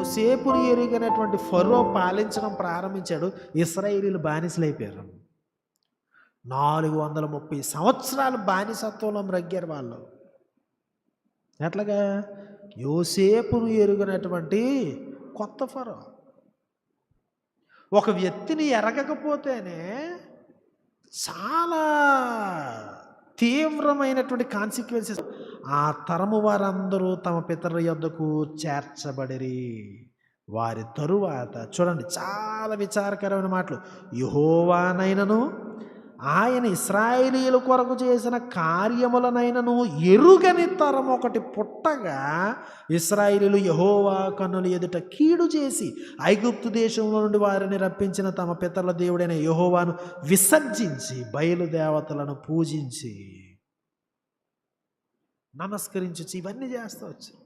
యోసేపును ఎరుగనటువంటి ఫరో పాలించడం ప్రారంభించాడు. ఇశ్రాయేలీయులు బానిసలైపోయారు. 430 సంవత్సరాలు బానిసత్వంలో మ్రగ్గారు వాళ్ళు. ఎట్లాగా? యోసేపును ఎరుగనటువంటి కొత్త ఫరో. ఒక వ్యక్తిని ఎరగకపోతేనే చాలా తీవ్రమైనటువంటి కాన్సిక్వెన్సెస్. ఆ తరము వారందరూ తమ పితరుల యొద్దకు చేర్చబడిరి. వారి తరువాత చూడండి, చాలా విచారకరమైన మాటలు. యెహోవానైనను ఆయన ఇశ్రాయేలీయుల కొరకు చేసిన కార్యములనైనను ఎరుగని తరం ఒకటి పుట్టగా, ఇశ్రాయేలీయులు యెహోవా కన్నుల ఎదుట కీడు చేసి ఐగుప్తు దేశంలో నుండి వారిని రప్పించిన తమ పితరుల దేవుడైన యెహోవాను విసర్జించి బయలుదేవతలను పూజించి నమస్కరించు ఇవన్నీ చేస్తూ వచ్చారు.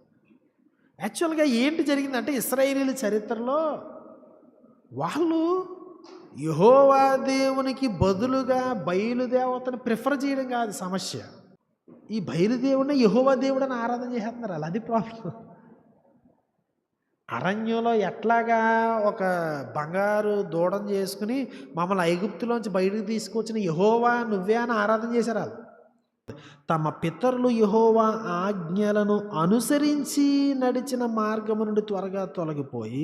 యాక్చువల్గా ఏంటి జరిగిందంటే, ఇశ్రాయేలీయుల చరిత్రలో వాళ్ళు యెహోవా దేవునికి బదులుగా బయలుదేవతను ప్రిఫర్ చేయడం కాదు సమస్య. ఈ బయలుదేవుడిని యెహోవా దేవుడని ఆరాధన చేస్తున్నారు. వాళ్ళు అది ప్రాబ్లం. అరణ్యంలో ఎట్లాగా ఒక బంగారు దూడం చేసుకుని మమ్మల్ని ఐగుప్తులోంచి బయటకు తీసుకొచ్చిన యెహోవా నువ్వే అని ఆరాధన చేశారు వాళ్ళు. తమ పితరులు యెహోవా ఆజ్ఞలను అనుసరించి నడిచిన మార్గము నుండి త్వరగా తొలగిపోయి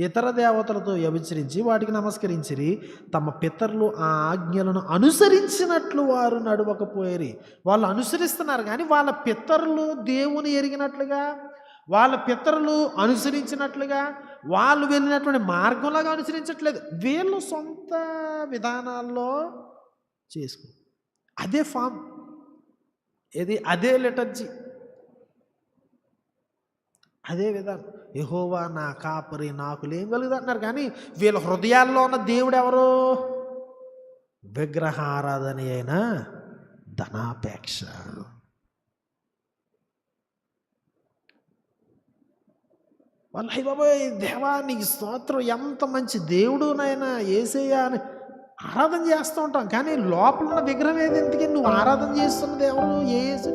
ఇతర దేవతలతో వ్యభిచరించి వాటికి నమస్కరించిరి. తమ పితరులు ఆ ఆజ్ఞలను అనుసరించినట్లు వారు నడవకపోయేరి. వాళ్ళు అనుసరిస్తున్నారు కానీ వాళ్ళ పితరులు దేవుని ఎరిగినట్లుగా, వాళ్ళ పితరులు అనుసరించినట్లుగా, వాళ్ళు వెళ్ళినటువంటి మార్గంలాగా అనుసరించట్లేదు. వీళ్ళు సొంత విధానాల్లో చేసుకు అదే ఫామ్, అదే లిటర్జీ, అదే విధానం. యెహోవా నా కాపరి, నాకు లేం కలుగుతుంది అంటున్నారు. కానీ వీళ్ళ హృదయాల్లో ఉన్న దేవుడు ఎవరు? విగ్రహారాధన అయిన ధనాపేక్ష. వాళ్ళు అయ్య బాబోయ్ దేవా నీకు స్తోత్రం, ఎంత మంచి దేవుడు నాయన యేసయ్యా అని ఆరాధన చేస్తూ ఉంటాం. కానీ లోపల ఉన్న విగ్రహం ఏది? ఎందుకని నువ్వు ఆరాధన చేస్తున్నది ఎవరు? యేసు.